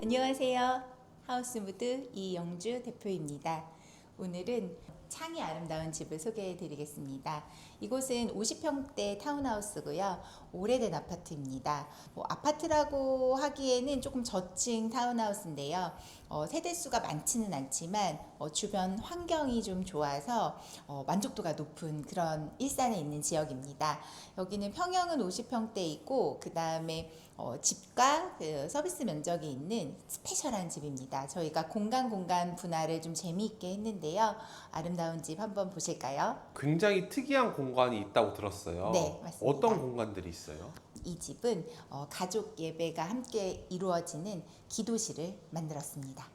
안녕하세요. 하우스무드 이영주 대표입니다. 오늘은 창이 아름다운 집을 소개해 드리겠습니다. 이곳은 50평대 타운하우스고요. 오래된 아파트입니다. 아파트라고 하기에는 조금 저층 타운하우스인데요. 세대수가 많지는 않지만 주변 환경이 좀 좋아서 만족도가 높은 그런 일산에 있는 지역입니다. 여기는 평형은 50평대이고 그 다음에 집과 그 서비스 면적이 있는 스페셜한 집입니다. 저희가 공간 분할을 좀 재미있게 했는데요. 아름다운 집 한번 보실까요? 굉장히 특이한 공간이 있다고 들었어요. 네, 맞습니다. 어떤 공간들이 있어요? 이 집은 가족 예배가 함께 이루어지는 기도실을 만들었습니다.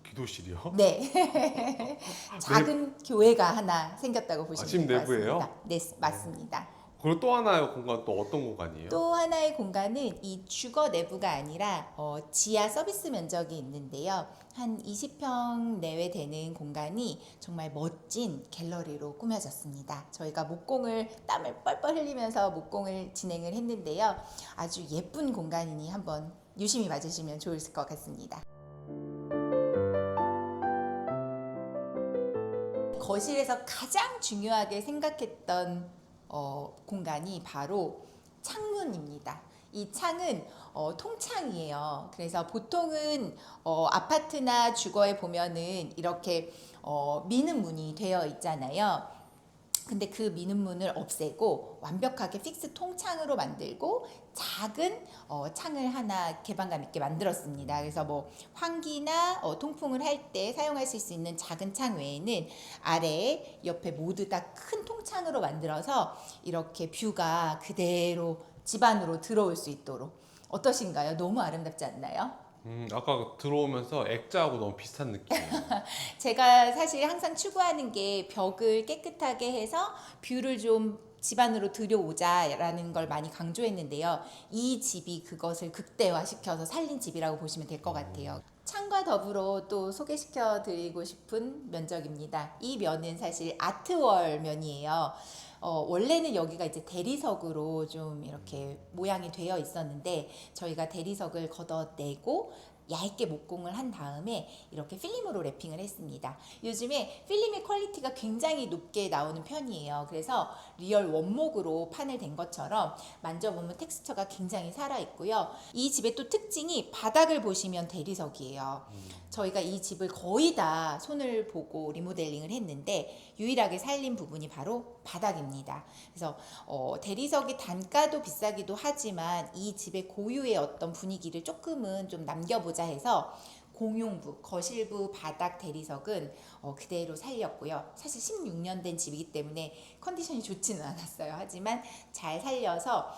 기도실이요? 네. 작은 교회가 하나 생겼다고 보시면 집 될 것 내부예요? 같습니다. 네, 맞습니다. 그리고 또 하나의 공간 또 어떤 공간이에요? 또 하나의 공간은 이 주거 내부가 아니라 지하 서비스 면적이 있는데요. 한 20평 내외 되는 공간이 정말 멋진 갤러리로 꾸며졌습니다. 저희가 목공을 땀을 뻘뻘 흘리면서 목공을 진행을 했는데요. 아주 예쁜 공간이니 한번 유심히 봐주시면 좋을 것 같습니다. 거실에서 가장 중요하게 생각했던 공간이 바로 창문입니다. 이 창은 통창이에요. 그래서 보통은 아파트나 주거에 보면은 이렇게 미는 문이 되어 있잖아요. 근데 그 미는 문을 없애고 완벽하게 픽스 통창으로 만들고 작은 창을 하나 개방감 있게 만들었습니다. 그래서 뭐 환기나 통풍을 할 때 사용하실 수 있는 작은 창 외에는 아래 옆에 모두 다 큰 통창으로 만들어서 이렇게 뷰가 그대로 집 안으로 들어올 수 있도록. 어떠신가요? 너무 아름답지 않나요? 아까 들어오면서 액자하고 너무 비슷한 느낌이에요. 제가 사실 항상 추구하는 게 벽을 깨끗하게 해서 뷰를 좀 집 안으로 들여오자라는 걸 많이 강조했는데요. 이 집이 그것을 극대화시켜서 살린 집이라고 보시면 될 것 같아요. 창과 더불어 또 소개시켜 드리고 싶은 면적입니다. 이 면은 사실 아트월 면이에요. 원래는 여기가 이제 대리석으로 좀 이렇게 모양이 되어 있었는데 저희가 대리석을 걷어내고 얇게 목공을 한 다음에 이렇게 필름으로 랩핑을 했습니다. 요즘에 필름의 퀄리티가 굉장히 높게 나오는 편이에요. 그래서 리얼 원목으로 판을 댄 것처럼 만져보면 텍스처가 굉장히 살아있고요. 이 집의 또 특징이 바닥을 보시면 대리석이에요. 저희가 이 집을 거의 다 손을 보고 리모델링을 했는데 유일하게 살린 부분이 바로 바닥입니다. 그래서 대리석이 단가도 비싸기도 하지만 이 집의 고유의 어떤 분위기를 조금은 좀 남겨보자 해서 공용부, 거실부 바닥 대리석은 그대로 살렸고요. 사실 16년 된 집이기 때문에 컨디션이 좋지는 않았어요. 하지만 잘 살려서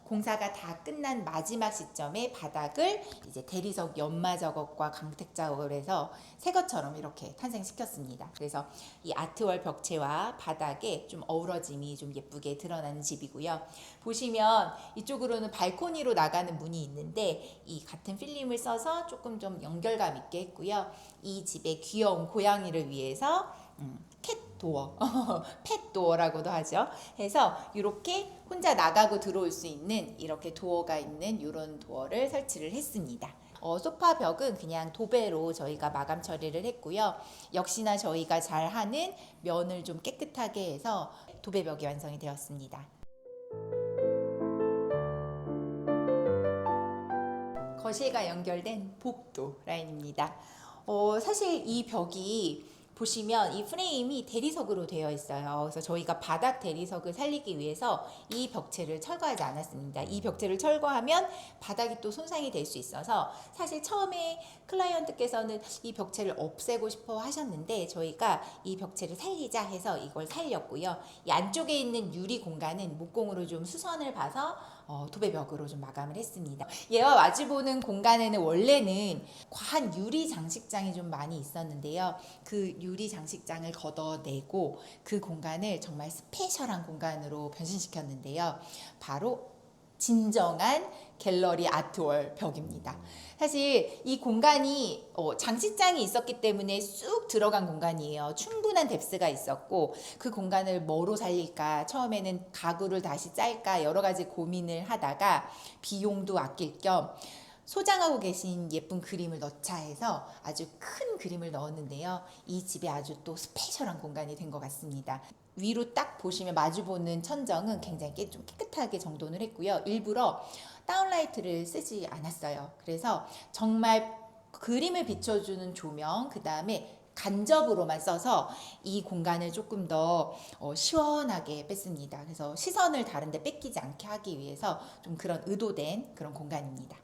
공사가 다 끝난 마지막 시점에 바닥을 이제 대리석 연마 작업과 광택 작업을 해서 새 것처럼 이렇게 탄생시켰습니다. 그래서 이 아트월 벽체와 바닥에 좀 어우러짐이 좀 예쁘게 드러나는 집이고요. 보시면 이쪽으로는 발코니로 나가는 문이 있는데 이 같은 필름을 써서 조금 좀 연결감 있게 했고요. 이 집의 귀여운 고양이를 위해서 캣도어, 펫도어라고도 하죠. 해서 이렇게 혼자 나가고 들어올 수 있는 이렇게 도어가 있는 이런 도어를 설치를 했습니다. 소파 벽은 그냥 도배로 저희가 마감 처리를 했고요. 역시나 저희가 잘 하는 면을 좀 깨끗하게 해서 도배벽이 완성이 되었습니다. 거실과 연결된 복도 라인입니다. 사실 이 벽이 보시면 이 프레임이 대리석으로 되어 있어요. 그래서 저희가 바닥 대리석을 살리기 위해서 이 벽체를 철거하지 않았습니다. 이 벽체를 철거하면 바닥이 또 손상이 될 수 있어서 사실 처음에 클라이언트께서는 이 벽체를 없애고 싶어 하셨는데 저희가 이 벽체를 살리자 해서 이걸 살렸고요. 이 안쪽에 있는 유리 공간은 목공으로 좀 수선을 봐서 도배벽으로 좀 마감을 했습니다. 얘와 마주보는 공간에는 원래는 과한 유리 장식장이 좀 많이 있었는데요. 그 유리 장식장을 걷어내고 그 공간을 정말 스페셜한 공간으로 변신시켰는데요. 바로 진정한 갤러리 아트월 벽입니다. 사실 이 공간이 장식장이 있었기 때문에 쑥 들어간 공간이에요. 충분한 뎁스가 있었고 그 공간을 뭐로 살릴까 처음에는 가구를 다시 짤까 여러 가지 고민을 하다가 비용도 아낄 겸 소장하고 계신 예쁜 그림을 넣자 해서 아주 큰 그림을 넣었는데요. 이 집에 아주 또 스페셜한 공간이 된 것 같습니다. 위로 딱 보시면 마주보는 천정은 굉장히 좀 깨끗하게 정돈을 했고요. 일부러 다운라이트를 쓰지 않았어요. 그래서 정말 그림을 비춰주는 조명, 그 다음에 간접으로만 써서 이 공간을 조금 더 시원하게 뺐습니다. 그래서 시선을 다른 데 뺏기지 않게 하기 위해서 좀 그런 의도된 그런 공간입니다.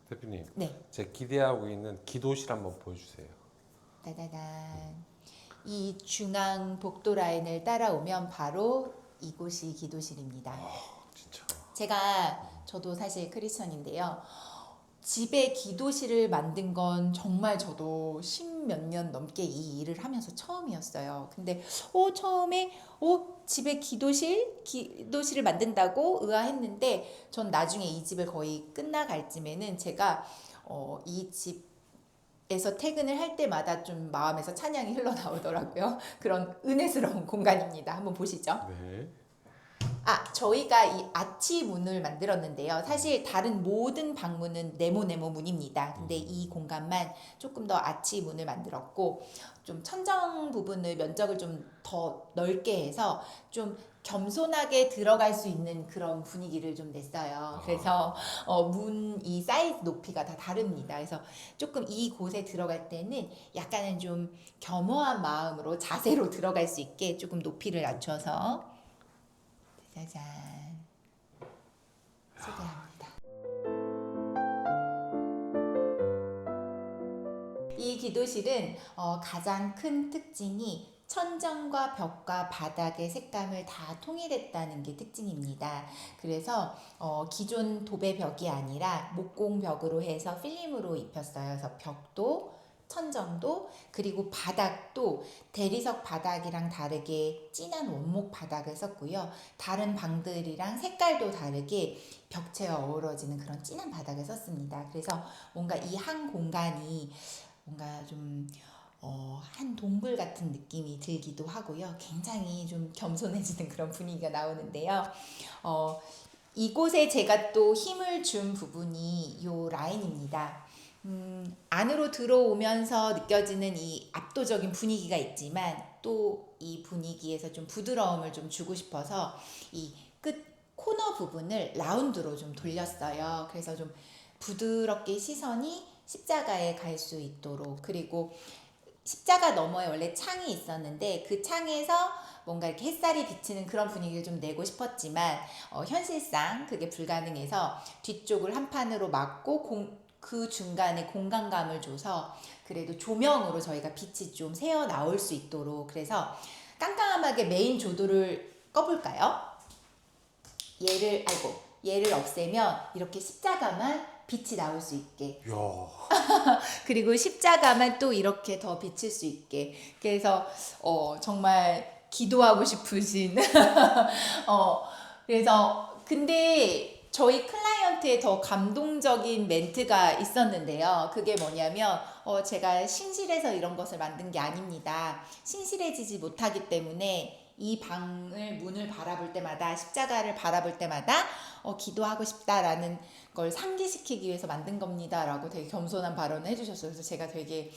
대표님, 네, 제가 기대하고 있는 기도실 한번 보여주세요. 따다단. 이 중앙 복도 라인을 따라오면 바로 이곳이 기도실입니다. 진짜. 저도 사실 크리스천인데요. 집에 기도실을 만든 건 정말 저도 10몇 년 넘게 이 일을 하면서 처음이었어요. 근데 처음에 집에 기도실을 만든다고 의아했는데 전 나중에 이 집을 거의 끝나갈 쯤에는 제가 이 집에서 퇴근을 할 때마다 좀 마음에서 찬양이 흘러나오더라고요. 그런 은혜스러운 공간입니다. 한번 보시죠. 네. 저희가 이 아치 문을 만들었는데요. 사실 다른 모든 방문은 네모네모 문입니다. 근데 이 공간만 조금 더 아치 문을 만들었고, 좀 천정 부분을 면적을 좀 더 넓게 해서 좀 겸손하게 들어갈 수 있는 그런 분위기를 좀 냈어요. 그래서 문 이 사이즈 높이가 다 다릅니다. 그래서 조금 이곳에 들어갈 때는 약간은 좀 겸허한 마음으로 자세로 들어갈 수 있게 조금 높이를 낮춰서 짜잔 소개합니다. 이 기도실은 가장 큰 특징이 천정과 벽과 바닥의 색감을 다 통일했다는 게 특징입니다. 그래서 기존 도배벽이 아니라 목공벽으로 해서 필름으로 입혔어요. 그래서 벽도 천정도 그리고 바닥도 대리석 바닥이랑 다르게 진한 원목 바닥을 썼고요. 다른 방들이랑 색깔도 다르게 벽체와 어우러지는 그런 진한 바닥을 썼습니다. 그래서 뭔가 이 한 공간이 뭔가 좀 한 동굴 같은 느낌이 들기도 하고요. 굉장히 좀 겸손해지는 그런 분위기가 나오는데요. 이곳에 제가 또 힘을 준 부분이 이 라인입니다. 안으로 들어오면서 느껴지는 이 압도적인 분위기가 있지만 또 이 분위기에서 좀 부드러움을 좀 주고 싶어서 이 끝 코너 부분을 라운드로 좀 돌렸어요. 그래서 좀 부드럽게 시선이 십자가에 갈 수 있도록, 그리고 십자가 너머에 원래 창이 있었는데 그 창에서 뭔가 이렇게 햇살이 비치는 그런 분위기를 좀 내고 싶었지만 현실상 그게 불가능해서 뒤쪽을 한 판으로 막고 그 중간에 공간감을 줘서 그래도 조명으로 저희가 빛이 좀 새어 나올 수 있도록, 그래서 깜깜하게 메인 조도를 꺼볼까요? 얘를 없애면 이렇게 십자가만 빛이 나올 수 있게, 이야. 그리고 십자가만 또 이렇게 더 비칠 수 있게, 그래서 정말 기도하고 싶으신 그래서 근데 저희 클라이언트의 더 감동적인 멘트가 있었는데요. 그게 뭐냐면 제가 신실해서 이런 것을 만든 게 아닙니다. 신실해지지 못하기 때문에 이 방을 문을 바라볼 때마다, 십자가를 바라볼 때마다 기도하고 싶다라는 걸 상기시키기 위해서 만든 겁니다라고 되게 겸손한 발언을 해주셨어요. 그래서 제가 되게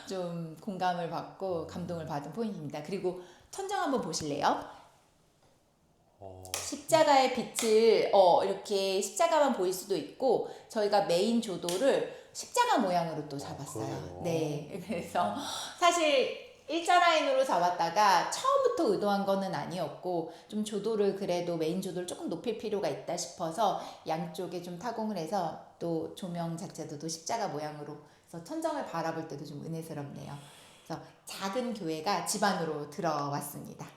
좀 공감을 받고 감동을 받은 포인트입니다. 그리고 천정 한번 보실래요? 십자가의 빛을 이렇게 십자가만 보일 수도 있고 저희가 메인 조도를 십자가 모양으로 또 잡았어요. 그래요? 네, 그래서 사실 일자 라인으로 잡았다가 처음부터 의도한 거는 아니었고 좀 조도를 그래도 메인 조도를 조금 높일 필요가 있다 싶어서 양쪽에 좀 타공을 해서 또 조명 자체도 또 십자가 모양으로 해서 천정을 바라볼 때도 좀 은혜스럽네요. 그래서 작은 교회가 집 안으로 들어왔습니다.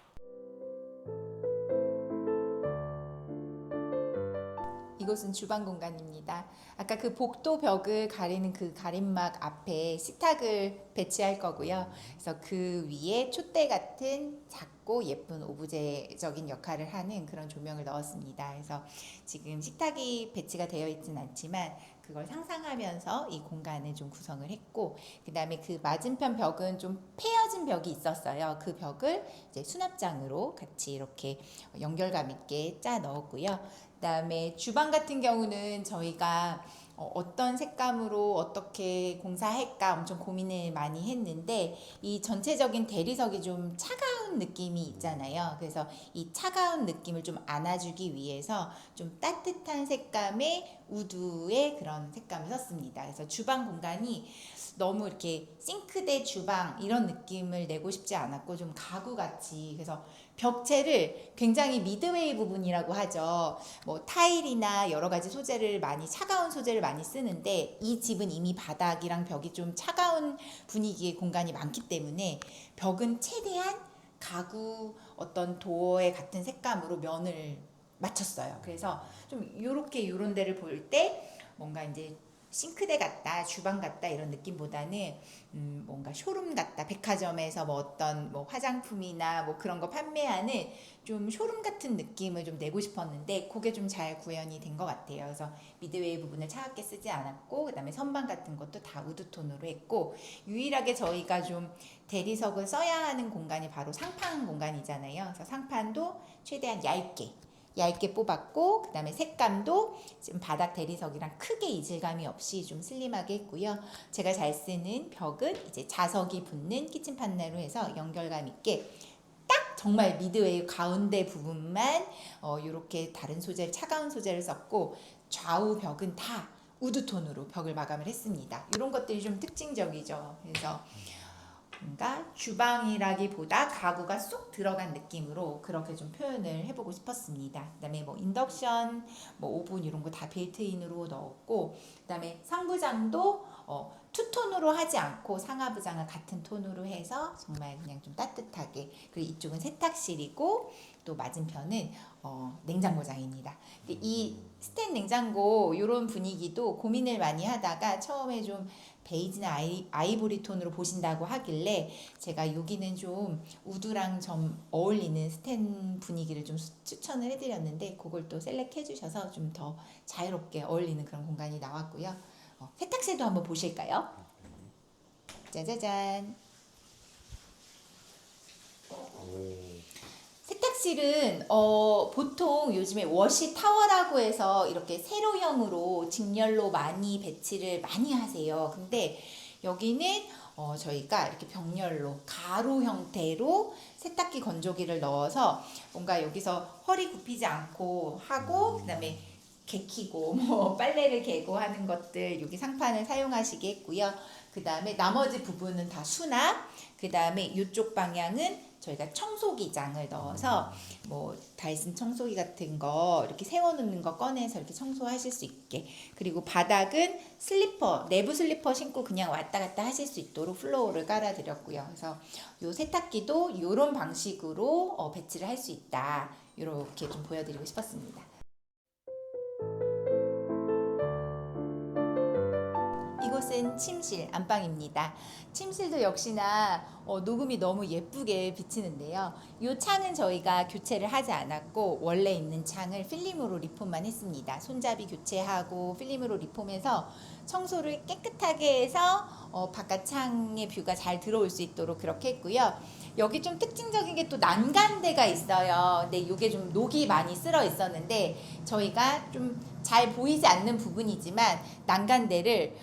이곳은 주방 공간입니다. 아까 그 복도 벽을 가리는 그 가림막 앞에 식탁을 배치할 거고요. 그래서 그 위에 촛대 같은 작고 예쁜 오브제적인 역할을 하는 그런 조명을 넣었습니다. 그래서 지금 식탁이 배치가 되어 있진 않지만 그걸 상상하면서 이 공간을 좀 구성을 했고, 그 다음에 그 맞은편 벽은 좀 패여진 벽이 있었어요. 그 벽을 이제 수납장으로 같이 이렇게 연결감 있게 짜 넣었고요. 그 다음에 주방 같은 경우는 저희가 어떤 색감으로 어떻게 공사할까 엄청 고민을 많이 했는데, 이 전체적인 대리석이 좀 차가운 느낌이 있잖아요. 그래서 이 차가운 느낌을 좀 안아주기 위해서 좀 따뜻한 색감의 우드의 그런 색감을 썼습니다. 그래서 주방 공간이 너무 이렇게 싱크대 주방 이런 느낌을 내고 싶지 않았고, 좀 가구같이, 그래서 벽체를 굉장히 미드웨이 부분이라고 하죠. 뭐 타일이나 여러 가지 소재를 많이, 차가운 소재를 많이 쓰는데, 이 집은 이미 바닥이랑 벽이 좀 차가운 분위기의 공간이 많기 때문에 벽은 최대한 가구 어떤 도어의 같은 색감으로 면을 맞췄어요. 그래서 좀 요렇게 요런 데를 볼 때 뭔가 이제 싱크대 같다, 주방 같다 이런 느낌보다는 뭔가 쇼룸 같다, 백화점에서 뭐 어떤 뭐 화장품이나 뭐 그런 거 판매하는 좀 쇼룸 같은 느낌을 좀 내고 싶었는데, 그게 좀 잘 구현이 된 것 같아요. 그래서 미드웨이 부분을 차갑게 쓰지 않았고, 그 다음에 선반 같은 것도 다 우드톤으로 했고, 유일하게 저희가 좀 대리석을 써야 하는 공간이 바로 상판 공간이잖아요. 그래서 상판도 최대한 얇게 뽑았고, 그 다음에 색감도 지금 바닥 대리석이랑 크게 이질감이 없이 좀 슬림하게 했고요. 제가 잘 쓰는 벽은 이제 자석이 붙는 키친 판넬로 해서 연결감 있게 딱 정말 미드웨이 가운데 부분만 이렇게 다른 소재, 차가운 소재를 썼고, 좌우 벽은 다 우드톤으로 벽을 마감을 했습니다. 이런 것들이 좀 특징적이죠. 그래서 뭔가 주방이라기보다 가구가 쏙 들어간 느낌으로 그렇게 좀 표현을 해보고 싶었습니다. 그다음에 뭐 인덕션, 뭐 오븐 이런 거 다 빌트인으로 넣었고, 그다음에 상부장도 투톤으로 하지 않고 상하부장을 같은 톤으로 해서 정말 그냥 좀 따뜻하게. 그리고 이쪽은 세탁실이고, 또 맞은편은 냉장고장입니다. 이 스텐 냉장고 이런 분위기도 고민을 많이 하다가 처음에 좀 베이지나 아이보리 톤으로 보신다고 하길래, 제가 여기는 좀 우드랑 좀 어울리는 스텐 분위기를 좀 추천을 해드렸는데, 그걸 또 셀렉트 해주셔서 좀 더 자유롭게 어울리는 그런 공간이 나왔고요. 세탁실도 한번 보실까요? 짜자잔. 세탁실은 보통 요즘에 워시 타워라고 해서 이렇게 세로형으로 직렬로 많이 배치를 많이 하세요. 근데 여기는 저희가 이렇게 벽렬로 가로 형태로 세탁기 건조기를 넣어서 뭔가 여기서 허리 굽히지 않고 하고, 그다음에 개키고 뭐 빨래를 개고 하는 것들 여기 상판을 사용하시게 했고요. 그다음에 나머지 부분은 다 수납. 그다음에 이쪽 방향은 저희가 청소기장을 넣어서 뭐 다이슨 청소기 같은 거 이렇게 세워놓는 거 꺼내서 이렇게 청소하실 수 있게. 그리고 바닥은 슬리퍼, 내부 슬리퍼 신고 그냥 왔다 갔다 하실 수 있도록 플로어를 깔아드렸고요. 그래서 요 세탁기도 이런 방식으로 배치를 할 수 있다. 이렇게 좀 보여드리고 싶었습니다. 이곳은 침실, 안방입니다. 침실도 역시나 녹음이 너무 예쁘게 비치는데요. 이 창은 저희가 교체를 하지 않았고, 원래 있는 창을 필름으로 리폼만 했습니다. 손잡이 교체하고 필름으로 리폼해서 청소를 깨끗하게 해서 바깥 창의 뷰가 잘 들어올 수 있도록 그렇게 했고요. 여기 좀 특징적인 게 또 난간대가 있어요. 근데 이게 좀 녹이 많이 쓸어 있었는데, 저희가 좀 잘 보이지 않는 부분이지만 난간대를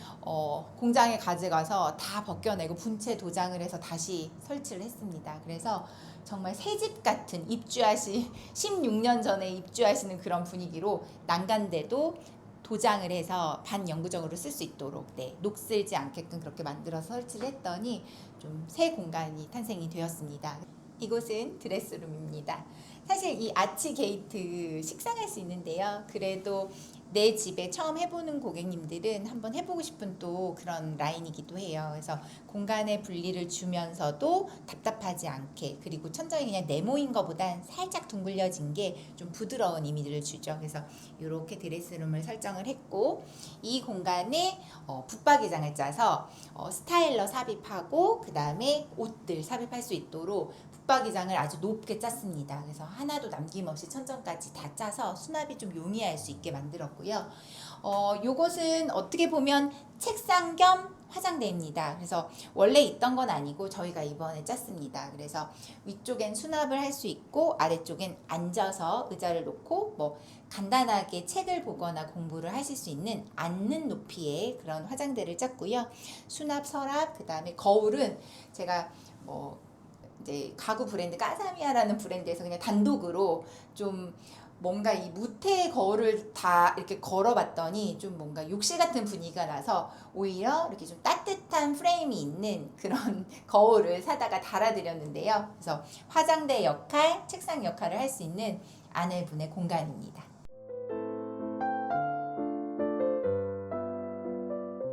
공장에 가져가서 다 벗겨내고 분체 도장을 해서 다시 설치를 했습니다. 그래서 정말 새집 같은 16년 전에 입주하시는 그런 분위기로 난간대도 도장을 해서 반영구적으로 쓸 수 있도록 녹슬지 않게끔 그렇게 만들어서 설치를 했더니 좀 새 공간이 탄생이 되었습니다. 이곳은 드레스룸입니다. 사실 이 아치 게이트 식상할 수 있는데요. 그래도 내 집에 처음 해보는 고객님들은 한번 해보고 싶은 또 그런 라인이기도 해요. 그래서 공간의 분리를 주면서도 답답하지 않게, 그리고 천장이 그냥 네모인 것보단 살짝 둥글려진 게 좀 부드러운 이미지를 주죠. 그래서 이렇게 드레스룸을 설정을 했고, 이 공간에 붙박이장을 짜서 스타일러 삽입하고, 그 다음에 옷들 삽입할 수 있도록 붙박이장을 아주 높게 짰습니다. 그래서 하나도 남김없이 천정까지 다 짜서 수납이 좀 용이할 수 있게 만들었고요. 요것은 어떻게 보면 책상 겸 화장대입니다. 그래서 원래 있던 건 아니고 저희가 이번에 짰습니다. 그래서 위쪽엔 수납을 할 수 있고 아래쪽엔 앉아서 의자를 놓고 뭐 간단하게 책을 보거나 공부를 하실 수 있는 앉는 높이의 그런 화장대를 짰고요. 수납, 서랍, 그 다음에 거울은 제가 뭐 이제 가구 브랜드 까사미아라는 브랜드에서 그냥 단독으로 좀 뭔가 이 무태 거울을 다 이렇게 걸어봤더니 좀 뭔가 욕실 같은 분위기가 나서 오히려 이렇게 좀 따뜻한 프레임이 있는 그런 거울을 사다가 달아드렸는데요. 그래서 화장대 역할, 책상 역할을 할 수 있는 아내분의 공간입니다.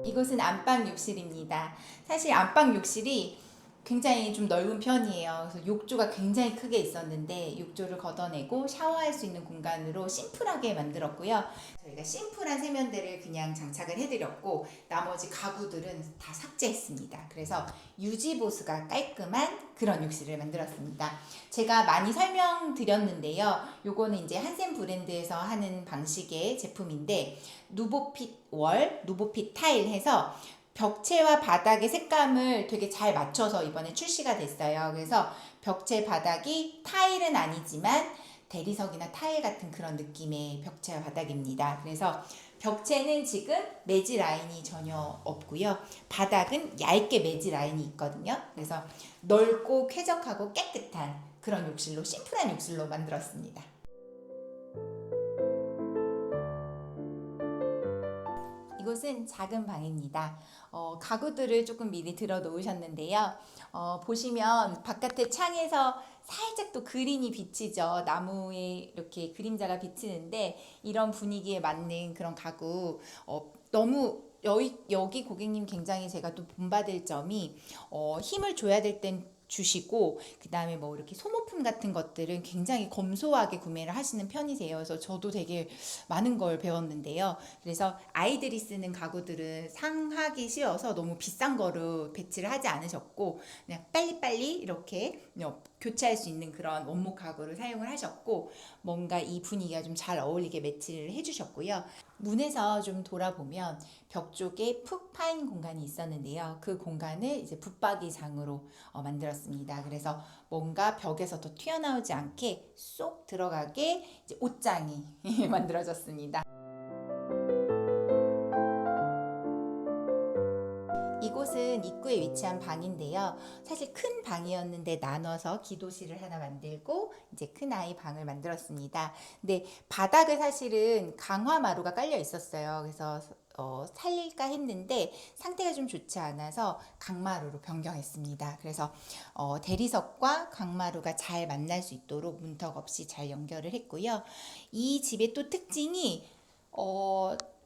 이곳은 안방 욕실입니다. 사실 안방 욕실이 굉장히 좀 넓은 편이에요. 그래서 욕조가 굉장히 크게 있었는데 욕조를 걷어내고 샤워할 수 있는 공간으로 심플하게 만들었고요. 저희가 심플한 세면대를 그냥 장착을 해드렸고 나머지 가구들은 다 삭제했습니다. 그래서 유지보수가 깔끔한 그런 욕실을 만들었습니다. 제가 많이 설명드렸는데요. 요거는 이제 한센 브랜드에서 하는 방식의 제품인데 누보핏 월, 누보핏 타일 해서 벽체와 바닥의 색감을 되게 잘 맞춰서 이번에 출시가 됐어요. 그래서 벽체 바닥이 타일은 아니지만 대리석이나 타일 같은 그런 느낌의 벽체와 바닥입니다. 그래서 벽체는 지금 매지 라인이 전혀 없고요. 바닥은 얇게 매지 라인이 있거든요. 그래서 넓고 쾌적하고 깨끗한 그런 욕실로, 심플한 욕실로 만들었습니다. 이곳은 작은 방입니다. 가구들을 조금 미리 들어 놓으셨는데요. 보시면 바깥에 창에서 살짝 또 그린이 비치죠. 나무에 이렇게 그림자가 비치는데 이런 분위기에 맞는 그런 가구 너무 여기 고객님 굉장히 제가 또 본받을 점이 힘을 줘야 될 땐 주시고 그 다음에 뭐 이렇게 소모품 같은 것들은 굉장히 검소하게 구매를 하시는 편이세요. 그래서 저도 되게 많은 걸 배웠는데요. 그래서 아이들이 쓰는 가구들은 상하기 쉬워서 너무 비싼 거로 배치를 하지 않으셨고 그냥 빨리빨리 이렇게 교체할 수 있는 그런 원목 가구를 사용을 하셨고 뭔가 이 분위기가 좀 잘 어울리게 매치를 해주셨고요. 문에서 좀 돌아보면 벽 쪽에 푹 파인 공간이 있었는데요. 그 공간을 이제 붙박이장으로 만들었습니다. 그래서 뭔가 벽에서 더 튀어나오지 않게 쏙 들어가게 이제 옷장이 만들어졌습니다. 이곳은 입구에 위치한 방인데요. 사실 큰 방이었는데 나눠서 기도실을 하나 만들고 이제 큰 아이 방을 만들었습니다. 근데 바닥을 사실은 강화마루가 깔려 있었어요. 그래서 살릴까 했는데 상태가 좀 좋지 않아서 강마루로 변경했습니다. 그래서 대리석과 강마루가 잘 만날 수 있도록 문턱 없이 잘 연결을 했고요. 이 집의 또 특징이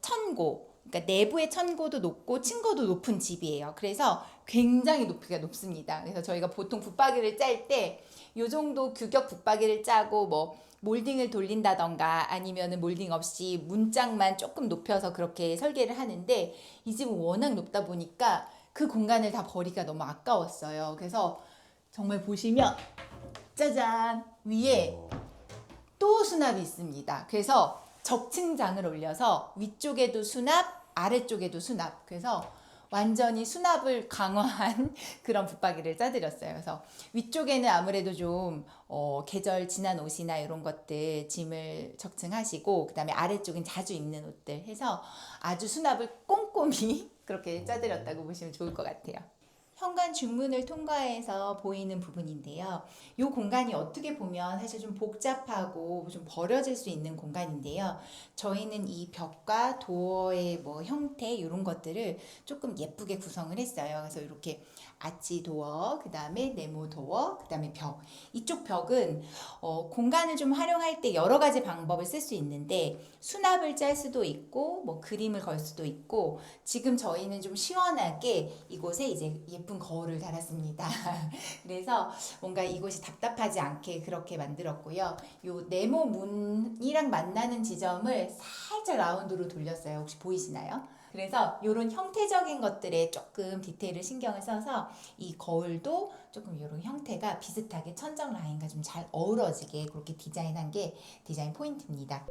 천고, 그러니까 내부의 천고도 높고 층고도 높은 집이에요. 그래서 굉장히 높이가 높습니다. 그래서 저희가 보통 붙박이를 짤 때 이 정도 규격 붙박이를 짜고 뭐 몰딩을 돌린다던가 아니면은 몰딩 없이 문짝만 조금 높여서 그렇게 설계를 하는데 이 집은 워낙 높다 보니까 그 공간을 다 버리기가 너무 아까웠어요. 그래서 정말 보시면 짜잔 위에 또 수납이 있습니다. 그래서 적층장을 올려서 위쪽에도 수납, 아래쪽에도 수납. 그래서 완전히 수납을 강화한 그런 붙박이를 짜드렸어요. 그래서 위쪽에는 아무래도 좀 계절 지난 옷이나 이런 것들 짐을 적층하시고 그 다음에 아래쪽은 자주 입는 옷들 해서 아주 수납을 꼼꼼히 그렇게 짜드렸다고 보시면 좋을 것 같아요. 현관 중문을 통과해서 보이는 부분인데요. 이 공간이 어떻게 보면 사실 좀 복잡하고 좀 버려질 수 있는 공간인데요. 저희는 이 벽과 도어의 뭐 형태 이런 것들을 조금 예쁘게 구성을 했어요. 그래서 이렇게 아치 도어, 그 다음에 네모 도어, 그 다음에 벽. 이쪽 벽은 공간을 좀 활용할 때 여러 가지 방법을 쓸 수 있는데 수납을 짤 수도 있고 뭐 그림을 걸 수도 있고 지금 저희는 좀 시원하게 이곳에 이제 예쁜 거울을 달았습니다. 그래서 뭔가 이곳이 답답하지 않게 그렇게 만들었고요. 요 네모 문이랑 만나는 지점을 살짝 라운드로 돌렸어요. 혹시 보이시나요? 그래서 이런 형태적인 것들에 조금 디테일을 신경을 써서 이 거울도 조금 이런 형태가 비슷하게 천정 라인과 좀 잘 어우러지게 그렇게 디자인한 게 디자인 포인트입니다.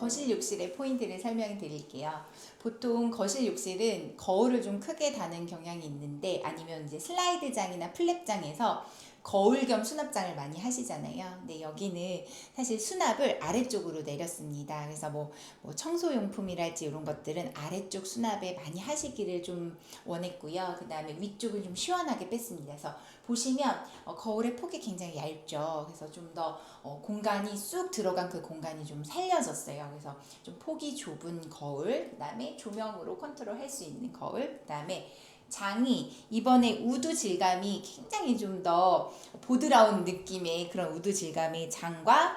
거실 욕실의 포인트를 설명해 드릴게요. 보통 거실 욕실은 거울을 좀 크게 다는 경향이 있는데 아니면 이제 슬라이드장이나 플랩장에서 거울 겸 수납장을 많이 하시잖아요. 근데 여기는 사실 수납을 아래쪽으로 내렸습니다. 그래서 뭐 청소용품이랄지 이런 것들은 아래쪽 수납에 많이 하시기를 좀 원했고요. 그 다음에 위쪽은 좀 시원하게 뺐습니다. 그래서 보시면 거울의 폭이 굉장히 얇죠. 그래서 좀 더 공간이 쑥 들어간 그 공간이 좀 살려졌어요. 그래서 좀 폭이 좁은 거울, 그 다음에 조명으로 컨트롤할 수 있는 거울, 그 다음에 장이 이번에 우드 질감이 굉장히 좀 더 보드라운 느낌의 그런 우드 질감의 장과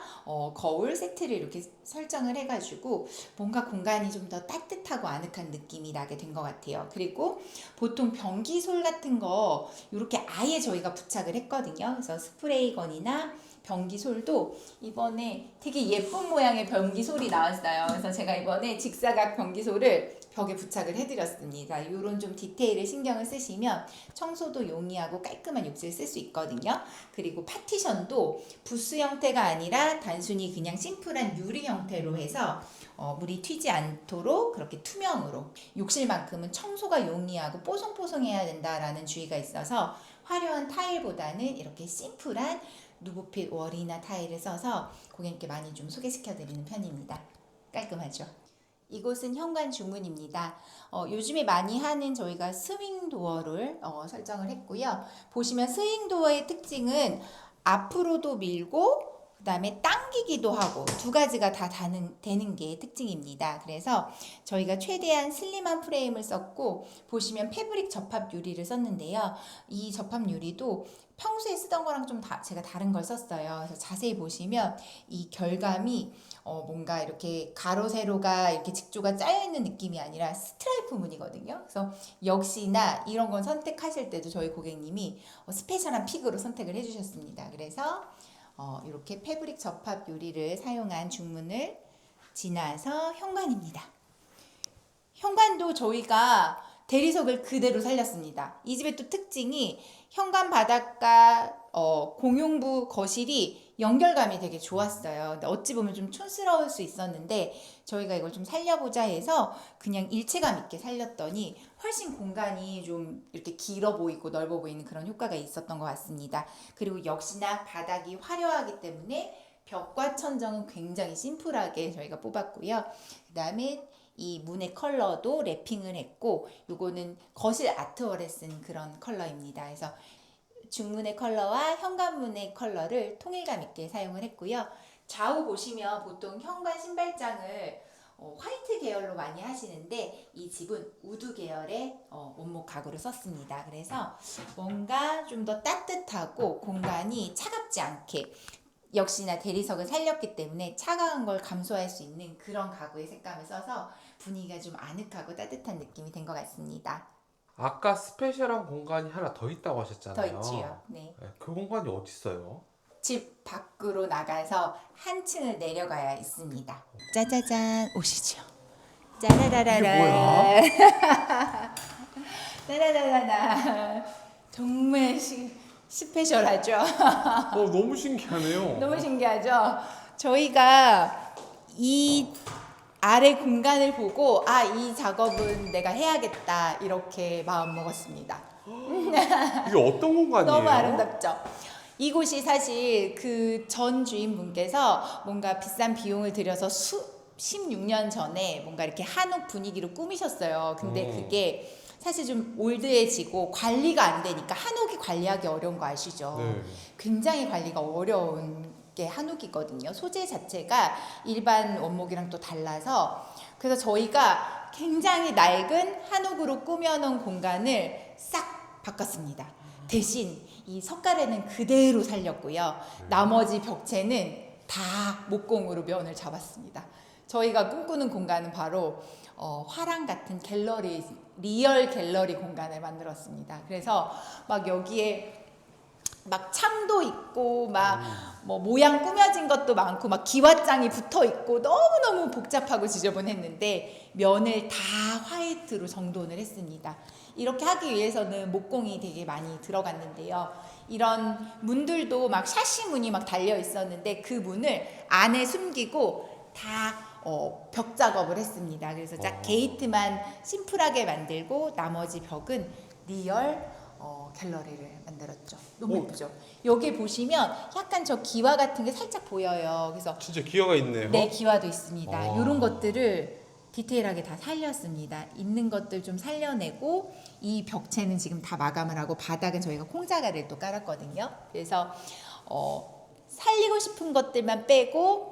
거울 세트를 이렇게 설정을 해가지고 뭔가 공간이 좀 더 따뜻하고 아늑한 느낌이 나게 된 것 같아요. 그리고 보통 변기솔 같은 거 이렇게 아예 저희가 부착을 했거든요. 그래서 스프레이건이나 변기솔도 이번에 되게 예쁜 모양의 변기솔이 나왔어요. 그래서 제가 이번에 직사각 변기솔을 벽에 부착을 해드렸습니다. 이런 좀 디테일을 신경을 쓰시면 청소도 용이하고 깔끔한 욕실 쓸 수 있거든요. 그리고 파티션도 부스 형태가 아니라 단순히 그냥 심플한 유리 형태로 해서 물이 튀지 않도록 그렇게 투명으로, 욕실만큼은 청소가 용이하고 뽀송뽀송해야 된다라는 주의가 있어서 화려한 타일보다는 이렇게 심플한 누보필 월이나 타일을 써서 고객님께 많이 좀 소개시켜드리는 편입니다. 깔끔하죠? 이곳은 현관 주문입니다. 요즘에 많이 하는 저희가 스윙 도어를 설정을 했고요. 보시면 스윙 도어의 특징은 앞으로도 밀고 그 다음에 당기기도 하고 두 가지가 다 되는 게 특징입니다. 그래서 저희가 최대한 슬림한 프레임을 썼고, 보시면 패브릭 접합 유리를 썼는데요. 이 접합 유리도 평소에 쓰던 거랑 좀 제가 다른 걸 썼어요. 그래서 자세히 보시면 이 결감이 뭔가 이렇게 가로 세로가 이렇게 직조가 짜여 있는 느낌이 아니라 스트라이프 무늬거든요. 그래서 역시나 이런 건 선택하실 때도 저희 고객님이 스페셜한 픽으로 선택을 해주셨습니다. 그래서 이렇게 패브릭 접합 유리를 사용한 중문을 지나서 현관입니다. 현관도 저희가 대리석을 그대로 살렸습니다. 이 집의 또 특징이 현관 바닥과 공용부 거실이 연결감이 되게 좋았어요. 근데 어찌 보면 좀 촌스러울 수 있었는데 저희가 이걸 좀 살려보자 해서 그냥 일체감 있게 살렸더니 훨씬 공간이 좀 이렇게 길어 보이고 넓어 보이는 그런 효과가 있었던 것 같습니다. 그리고 역시나 바닥이 화려하기 때문에 벽과 천정은 굉장히 심플하게 저희가 뽑았고요. 그 다음에 이 문의 컬러도 랩핑을 했고, 요거는 거실 아트월에 쓴 그런 컬러입니다. 그래서 중문의 컬러와 현관문의 컬러를 통일감 있게 사용을 했고요. 좌우 보시면 보통 현관 신발장을 화이트 계열로 많이 하시는데 이 집은 우드 계열의 원목 가구를 썼습니다. 그래서 뭔가 좀 더 따뜻하고 공간이 차갑지 않게, 역시나 대리석을 살렸기 때문에 차가운 걸 감소할 수 있는 그런 가구의 색감을 써서 분위기가 좀 아늑하고 따뜻한 느낌이 된 것 같습니다. 아까 스페셜한 공간이 하나 더 있다고 더 하셨잖아요. 있지요. 네. 네, 그 공간이 어디 있어요? 집 밖으로 나가서 한 층을 내려가야 있습니다. 짜자잔, 오시죠. 짜라라라라. 이게 뭐야? 짜라라라라. 정말 스페셜하죠. 너무 신기하네요. 너무 신기하죠. 저희가 이 아래 공간을 보고 이 작업은 내가 해야겠다 이렇게 마음 먹었습니다. 이게 어떤 공간이에요? 너무 아름답죠. 이곳이 사실 그 전 주인분께서 뭔가 비싼 비용을 들여서 16년 전에 뭔가 이렇게 한옥 분위기로 꾸미셨어요. 근데 그게 사실 좀 올드해지고 관리가 안 되니까, 한옥이 관리하기 어려운 거 아시죠? 네. 굉장히 관리가 어려운 게 한옥이거든요. 소재 자체가 일반 원목이랑 또 달라서, 그래서 저희가 굉장히 낡은 한옥으로 꾸며놓은 공간을 싹 바꿨습니다. 대신 이 석가래는 그대로 살렸고요. 나머지 벽체는 다 목공으로 면을 잡았습니다. 저희가 꿈꾸는 공간은 바로 화랑 같은 갤러리, 리얼 갤러리 공간을 만들었습니다. 그래서 막 여기에 막 창도 있고 막 뭐 모양 꾸며진 것도 많고 막 기와장이 붙어 있고 너무너무 복잡하고 지저분했는데 면을 다 화이트로 정돈을 했습니다. 이렇게 하기 위해서는 목공이 되게 많이 들어갔는데요. 이런 문들도 막 샤시 문이 막 달려 있었는데 그 문을 안에 숨기고 다 벽 작업을 했습니다. 그래서 딱 게이트만 심플하게 만들고 나머지 벽은 리얼 갤러리를 만들었죠. 너무 예쁘죠? 여기 보시면 약간 저 기와 같은 게 살짝 보여요. 그래서 진짜 기어가 있네요. 네, 기와도 있습니다. 아. 이런 것들을 디테일하게 다 살렸습니다. 있는 것들 좀 살려내고 이 벽체는 지금 다 마감을 하고 바닥은 저희가 콩자갈을 또 깔았거든요. 그래서 살리고 싶은 것들만 빼고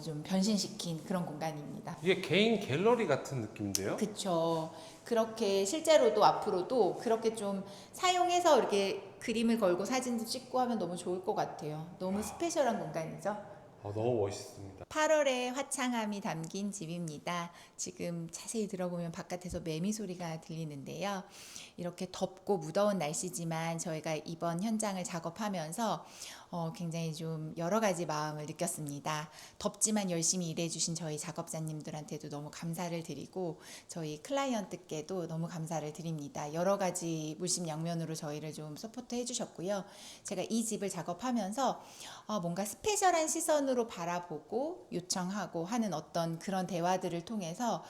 좀 변신시킨 그런 공간입니다. 이게 개인 갤러리 같은 느낌인데요? 그쵸. 그렇게 실제로도 앞으로도 그렇게 좀 사용해서 이렇게 그림을 걸고 사진도 찍고 하면 너무 좋을 것 같아요. 너무 스페셜한 공간이죠. 너무 멋있습니다. 8월의 화창함이 담긴 집입니다. 지금 자세히 들어보면 바깥에서 매미 소리가 들리는데요. 이렇게 덥고 무더운 날씨지만 저희가 이번 현장을 작업하면서 굉장히 좀 여러 가지 마음을 느꼈습니다. 덥지만 열심히 일해주신 저희 작업자님들한테도 너무 감사를 드리고 저희 클라이언트께도 너무 감사를 드립니다. 여러 가지 물심양면으로 저희를 좀 서포트 해주셨고요. 제가 이 집을 작업하면서 뭔가 스페셜한 시선으로 바라보고 요청하고 하는 어떤 그런 대화들을 통해서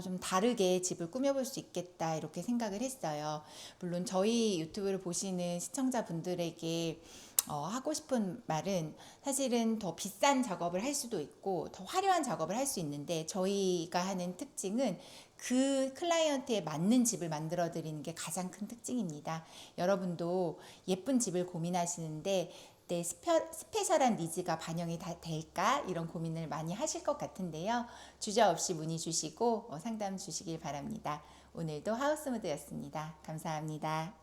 좀 다르게 집을 꾸며볼 수 있겠다 이렇게 생각을 했어요. 물론 저희 유튜브를 보시는 시청자분들에게 하고 싶은 말은 사실은 더 비싼 작업을 할 수도 있고 더 화려한 작업을 할 수 있는데 저희가 하는 특징은 그 클라이언트에 맞는 집을 만들어 드리는 게 가장 큰 특징입니다. 여러분도 예쁜 집을 고민하시는데 내 스페셜한 니즈가 반영이 다 될까 이런 고민을 많이 하실 것 같은데요. 주저없이 문의 주시고 상담 주시길 바랍니다. 오늘도 하우스무드였습니다. 감사합니다.